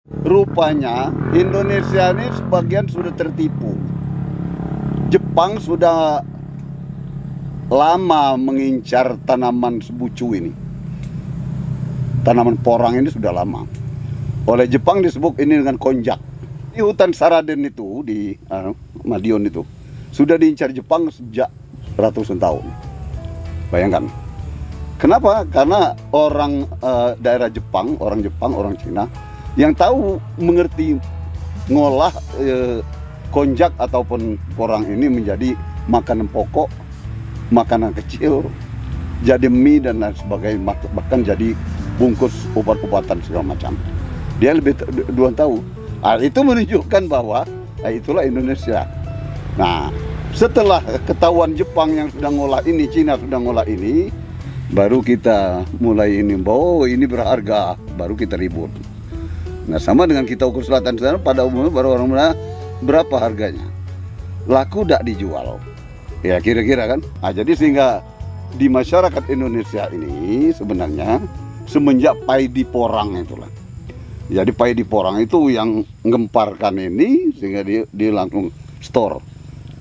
Rupanya Indonesia ini sebagian sudah tertipu. Jepang sudah lama mengincar tanaman sebucu ini. Tanaman porang ini sudah lama. Oleh Jepang disebut ini dengan konjak. Di hutan Saraden itu, di Madiun itu, sudah diincar Jepang sejak ratusan tahun. Bayangkan. Kenapa? Karena orang daerah Jepang, orang Cina, yang tahu mengerti ngolah konjak ataupun porang ini menjadi makanan pokok, makanan kecil, jadi mie dan lain sebagainya, bahkan jadi bungkus obat-obatan segala macam. Dia lebih duluan tahu. Itu menunjukkan bahwa itulah Indonesia. Nah, setelah ketahuan Jepang yang sudah ngolah ini, Cina sudah ngolah ini, baru kita mulai ini, bahwa ini berharga, baru kita ribut. Nah, sama dengan kita ukur selatan sana, pada umumnya baru orang mana berapa harganya, laku tidak dijual, ya kira-kira kan. Nah, jadi sehingga di masyarakat Indonesia ini sebenarnya semenjak paidi porang itulah. Jadi paidi porang itu yang ngemparkan ini sehingga dia langsung store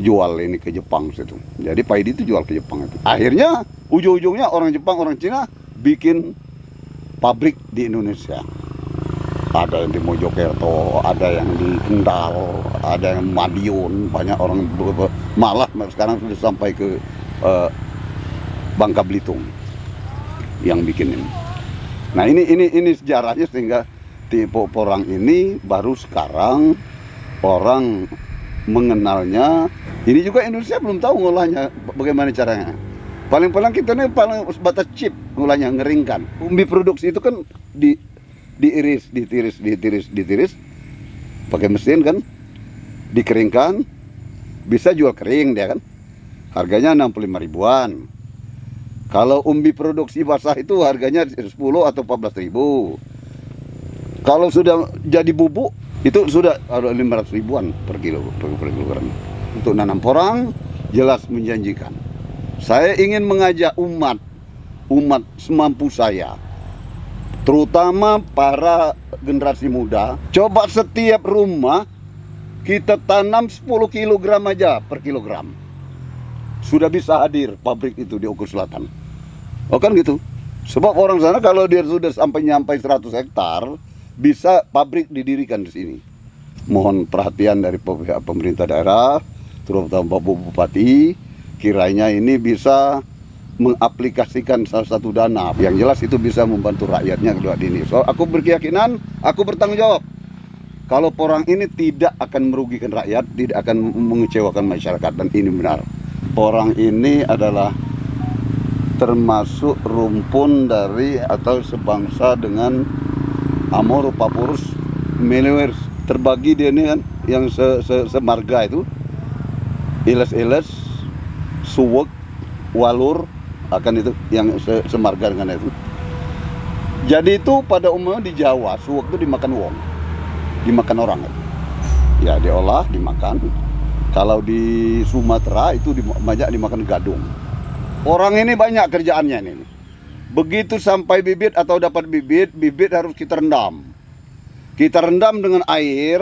jual ini ke Jepang situ. Jadi paidi itu jual ke Jepang itu. Akhirnya ujung-ujungnya orang Jepang, orang Cina bikin pabrik di Indonesia. Ada yang di Mojokerto, ada yang di Kendal, ada yang Madiun, banyak orang, malah sekarang sudah sampai ke Bangka Belitung yang bikin ini. Nah, ini sejarahnya sehingga tipe porang ini baru sekarang orang mengenalnya. Ini juga Indonesia belum tahu ngolahnya bagaimana caranya. Paling-paling kita ini paling sebatas chip ngolahnya, ngeringkan. Umbi produksi itu kan ditiris pakai mesin kan, dikeringkan, bisa jual kering dia kan, harganya 65 ribuan. Kalau umbi produksi basah itu harganya 10 atau 14 ribu. Kalau sudah jadi bubuk itu sudah ada 500 ribuan per kilogram. Untuk nanam porang jelas menjanjikan. Saya ingin mengajak umat semampu saya, terutama para generasi muda, coba setiap rumah kita tanam 10 kg aja per kilogram. Sudah bisa hadir pabrik itu di Oku Selatan. Oh kan gitu. Sebab orang sana kalau dia sudah sampai 100 hektar, bisa pabrik didirikan di sini. Mohon perhatian dari pihak pemerintah daerah, terutama Bapak Bupati, kiranya ini bisa mengaplikasikan salah satu dana yang jelas itu bisa membantu rakyatnya kedua ini. So, aku berkeyakinan, aku bertanggung jawab. Kalau porang ini tidak akan merugikan rakyat, tidak akan mengecewakan masyarakat, dan ini benar. Porang ini adalah termasuk rumpun dari atau sebangsa dengan Amoropapurus melewers. Terbagi dia ini kan yang semarga itu, iles-iles, suwek, walur, akan itu yang semarga dengan itu. Jadi itu pada umumnya di Jawa suwek itu dimakan wong, dimakan orang. Ya diolah, dimakan. Kalau di Sumatera itu banyak dimakan gadung. Orang ini banyak kerjaannya ini. Begitu sampai bibit atau dapat bibit harus kita rendam. Kita rendam dengan air,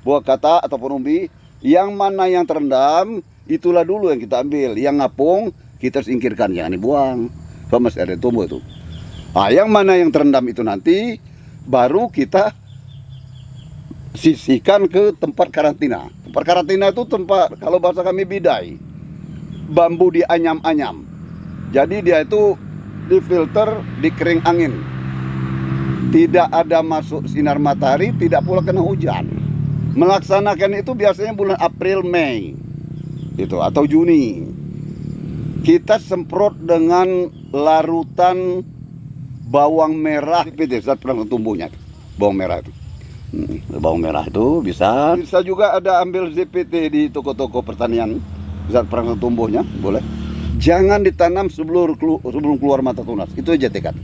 buah kata ataupun umbi. Yang mana yang terendam, itulah dulu yang kita ambil. Yang ngapung, kita singkirkan, jangan dibuang. So, masih ada tumbuh itu. Nah, yang mana yang terendam itu nanti, baru kita sisihkan ke tempat karantina. Tempat karantina itu tempat, kalau bahasa kami bidai. Bambu dianyam-anyam. Jadi dia itu difilter, dikering angin. Tidak ada masuk sinar matahari, tidak pula kena hujan. Melaksanakan itu biasanya bulan April, Mei. Itu, atau Juni. Kita semprot dengan larutan bawang merah, zat perangsang tumbuhnya, bawang merah itu. Bawang merah itu bisa juga ada ambil ZPT di toko-toko pertanian, zat perangsang tumbuhnya boleh. Jangan ditanam sebelum keluar mata tunas, itu aja tekad.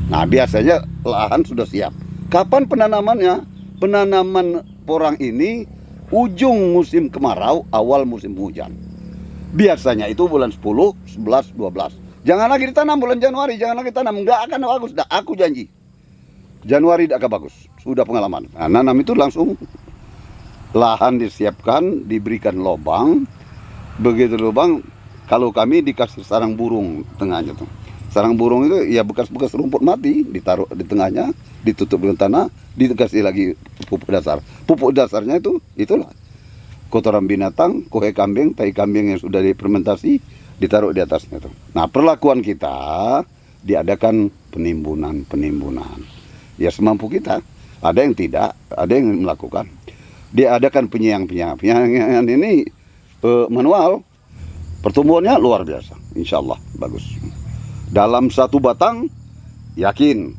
Nah, biasanya lahan sudah siap. Kapan penanamannya? Penanaman porang ini ujung musim kemarau, awal musim hujan. Biasanya itu bulan 10, 11, 12. Jangan lagi ditanam bulan Januari, jangan lagi tanam, nggak akan bagus, aku janji. Januari agak bagus, sudah pengalaman. Nah, nanam itu langsung lahan disiapkan, diberikan lubang. Begitu lubang, kalau kami dikasih sarang burung tengahnya tuh. Sarang burung itu ya bekas-bekas rumput mati ditaruh di tengahnya, ditutup dengan tanah, dikasih lagi pupuk dasar. Pupuk dasarnya itu itulah kotoran binatang, kohe kambing, tai kambing yang sudah difermentasi ditaruh di atasnya tuh. Nah, perlakuan kita diadakan penimbunan. Ya semampu kita. Ada yang tidak, ada yang melakukan. Diadakan penyiang-penyiangan. Penyiangan ini manual. Pertumbuhannya luar biasa. Insya Allah bagus. Dalam satu batang, yakin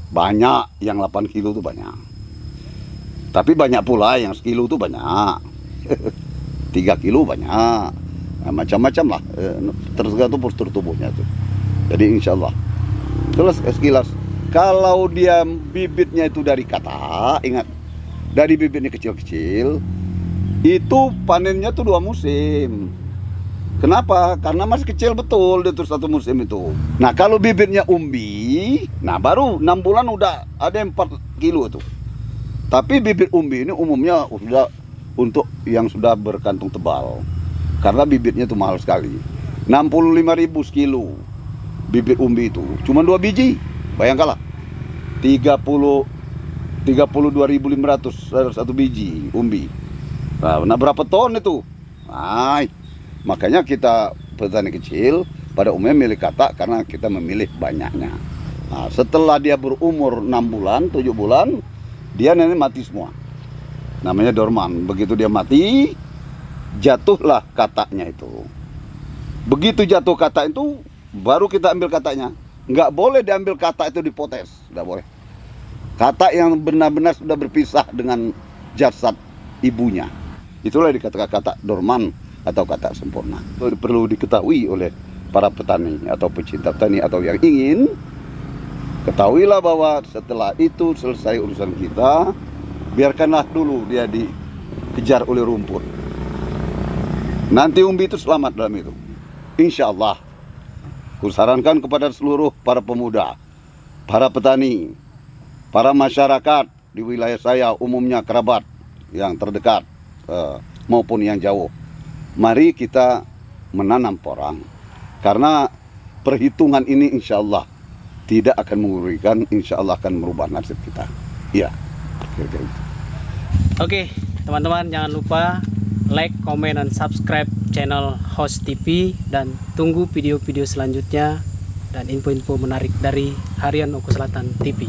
banyak yang 8 kilo itu banyak. Tapi banyak pula yang sekilo itu banyak. 3 kilo banyak. Nah, macam-macam lah. Tergantung postur tubuhnya tuh. Jadi insya Allah. Terus sekilas. Kalau dia bibitnya itu dari kata, ingat, dari bibitnya kecil-kecil, itu panennya tuh 2 musim. Kenapa? Karena masih kecil betul itu 1 musim itu. Nah, kalau bibitnya umbi, nah baru 6 bulan udah ada 4 kilo itu. Tapi bibit umbi ini umumnya sudah untuk yang sudah berkantung tebal. Karena bibitnya itu mahal sekali. 65.000 sekilo bibit umbi itu. Cuma 2 biji. Bayangkanlah. 32.500 1 biji umbi. Nah, berapa ton itu? Nah, makanya kita petani kecil pada umumnya milih kata karena kita memilih banyaknya. Nah, setelah dia berumur 6 bulan, 7 bulan, dia nanti mati semua. Namanya dorman. Begitu dia mati, jatuhlah katanya itu. Begitu jatuh kata itu, baru kita ambil katanya. Nggak boleh diambil kata itu dipotes, nggak boleh. Kata yang benar-benar sudah berpisah dengan jasad ibunya, itulah dikatakan kata dorman atau kata sempurna. Itu perlu diketahui oleh para petani atau pecinta petani atau yang ingin. Ketahuilah bahwa setelah itu selesai urusan kita, biarkanlah dulu dia dikejar oleh rumput. Nanti umbi itu selamat dalam itu, insya Allah. Kusarankan kepada seluruh para pemuda, para petani, para masyarakat di wilayah saya, umumnya kerabat yang terdekat maupun yang jauh. Mari kita menanam porang, karena perhitungan ini insya Allah tidak akan mengurungkan, insya Allah akan merubah nasib kita. Iya, kira-kira itu. Oke, teman-teman jangan lupa like, comment, dan subscribe channel Host TV, dan tunggu video-video selanjutnya dan info-info menarik dari Harian Oku Selatan TV.